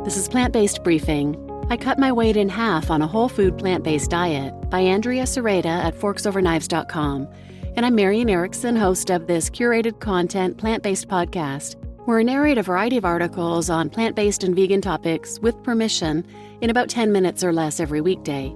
This is Plant-Based Briefing. I cut my weight in half on a whole food plant-based diet by Andrea Sereda at forksoknives.com. And I'm Marian Erickson, host of this curated content plant-based podcast, where I narrate a variety of articles on plant-based and vegan topics with permission in about 10 minutes or less every weekday.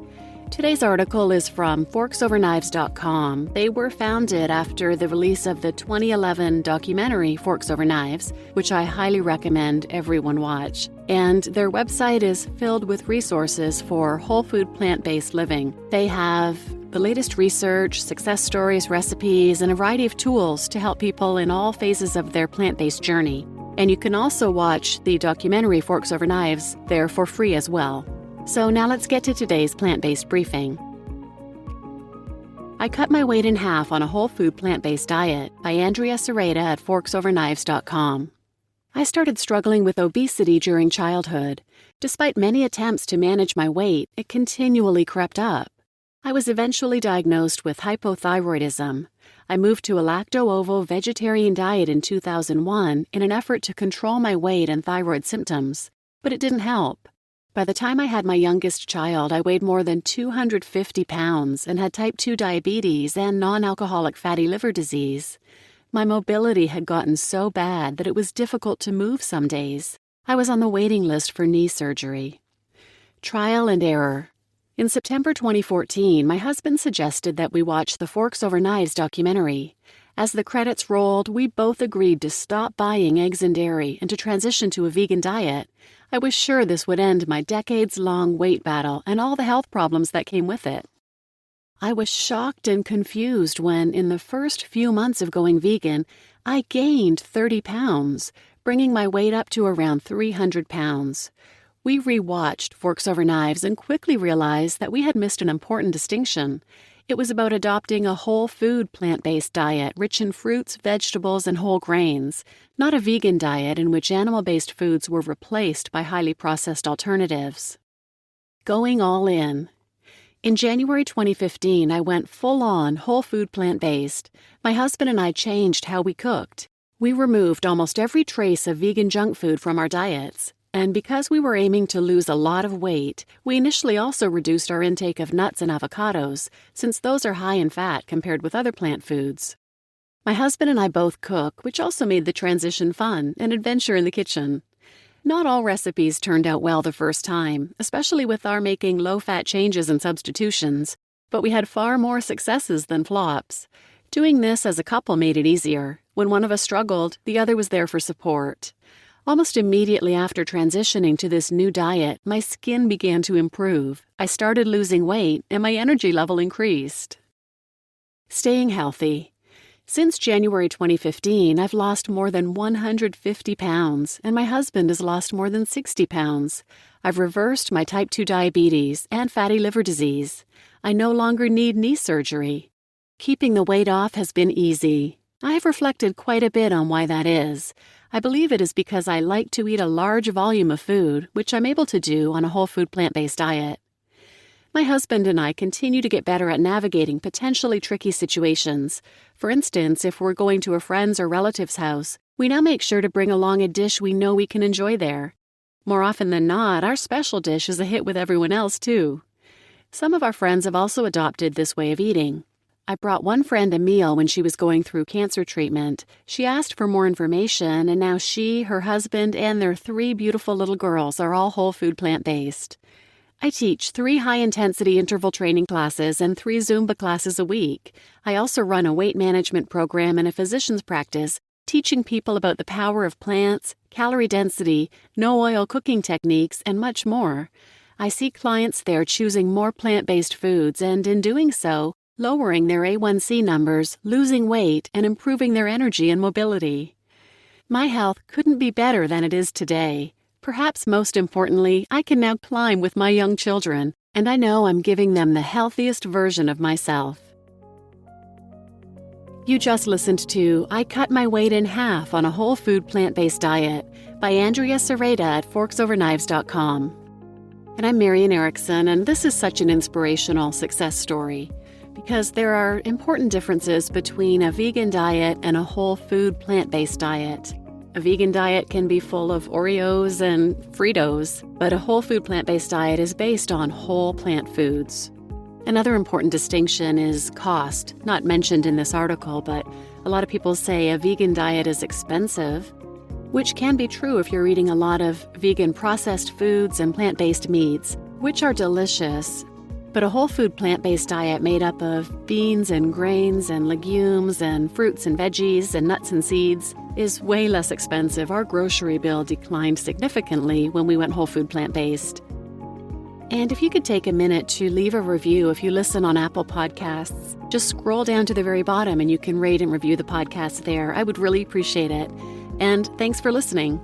Today's article is from forksoknives.com. They were founded after the release of the 2011 documentary Forks Over Knives, which I highly recommend everyone watch. And their website is filled with resources for whole food plant-based living. They have the latest research, success stories, recipes, and a variety of tools to help people in all phases of their plant-based journey. And you can also watch the documentary Forks Over Knives there for free as well. So now let's get to today's plant-based briefing. I cut my weight in half on a whole food plant-based diet by Andrea Sereda at forksoknives.com. I started struggling with obesity during childhood. Despite many attempts to manage my weight, it continually crept up. I was eventually diagnosed with hypothyroidism. I moved to a lacto-ovo vegetarian diet in 2001 in an effort to control my weight and thyroid symptoms, but it didn't help. By the time I had my youngest child, I weighed more than 250 pounds and had type 2 diabetes and non-alcoholic fatty liver disease. My mobility had gotten so bad that it was difficult to move some days. I was on the waiting list for knee surgery. Trial and error. In September 2014, my husband suggested that we watch the Forks Over Knives documentary. As the credits rolled, we both agreed to stop buying eggs and dairy and to transition to a vegan diet. I was sure this would end my decades-long weight battle and all the health problems that came with it. I was shocked and confused when, in the first few months of going vegan, I gained 30 pounds, bringing my weight up to around 300 pounds. We rewatched Forks Over Knives and quickly realized that we had missed an important distinction. It was about adopting a whole food plant-based diet rich in fruits, vegetables, and whole grains, not a vegan diet in which animal-based foods were replaced by highly processed alternatives. Going all in. In January 2015, I went full-on whole food plant-based. My husband and I changed how we cooked. We removed almost every trace of vegan junk food from our diets. And because we were aiming to lose a lot of weight, we initially also reduced our intake of nuts and avocados, since those are high in fat compared with other plant foods. My husband and I both cook, which also made the transition fun, an adventure in the kitchen. Not all recipes turned out well the first time, especially with our making low-fat changes and substitutions, but we had far more successes than flops. Doing this as a couple made it easier. When one of us struggled, the other was there for support. Almost immediately after transitioning to this new diet, my skin began to improve. I started losing weight, and my energy level increased. Staying healthy. Since January 2015, I've lost more than 150 pounds, and my husband has lost more than 60 pounds. I've reversed my type 2 diabetes and fatty liver disease. I no longer need knee surgery. Keeping the weight off has been easy. I have reflected quite a bit on why that is. I believe it is because I like to eat a large volume of food, which I'm able to do on a whole food plant-based diet. My husband and I continue to get better at navigating potentially tricky situations. For instance, if we're going to a friend's or relative's house, we now make sure to bring along a dish we know we can enjoy there. More often than not, our special dish is a hit with everyone else, too. Some of our friends have also adopted this way of eating. I brought one friend a meal when she was going through cancer treatment. She asked for more information, and now she, her husband, and their 3 beautiful little girls are all whole food plant-based. I teach 3 high-intensity interval training classes and 3 Zumba classes a week. I also run a weight management program and a physician's practice, teaching people about the power of plants, calorie density, no-oil cooking techniques, and much more. I see clients there choosing more plant-based foods and, in doing so, lowering their A1C numbers, losing weight, and improving their energy and mobility. My health couldn't be better than it is today. Perhaps most importantly, I can now climb with my young children, and I know I'm giving them the healthiest version of myself. You just listened to I Cut My Weight in Half on a Whole Food Plant-Based Diet by Andrea Sereda at forksoknives.com. And I'm Marian Erickson, and this is such an inspirational success story. Because there are important differences between a vegan diet and a whole food plant-based diet. A vegan diet can be full of Oreos and Fritos, but a whole food plant-based diet is based on whole plant foods. Another important distinction is cost, not mentioned in this article, but a lot of people say a vegan diet is expensive, which can be true if you're eating a lot of vegan processed foods and plant-based meats, which are delicious. But a whole food plant-based diet made up of beans and grains and legumes and fruits and veggies and nuts and seeds is way less expensive. Our grocery bill declined significantly when we went whole food plant-based. And if you could take a minute to leave a review if you listen on Apple Podcasts, just scroll down to the very bottom and you can rate and review the podcast there. I would really appreciate it. And thanks for listening.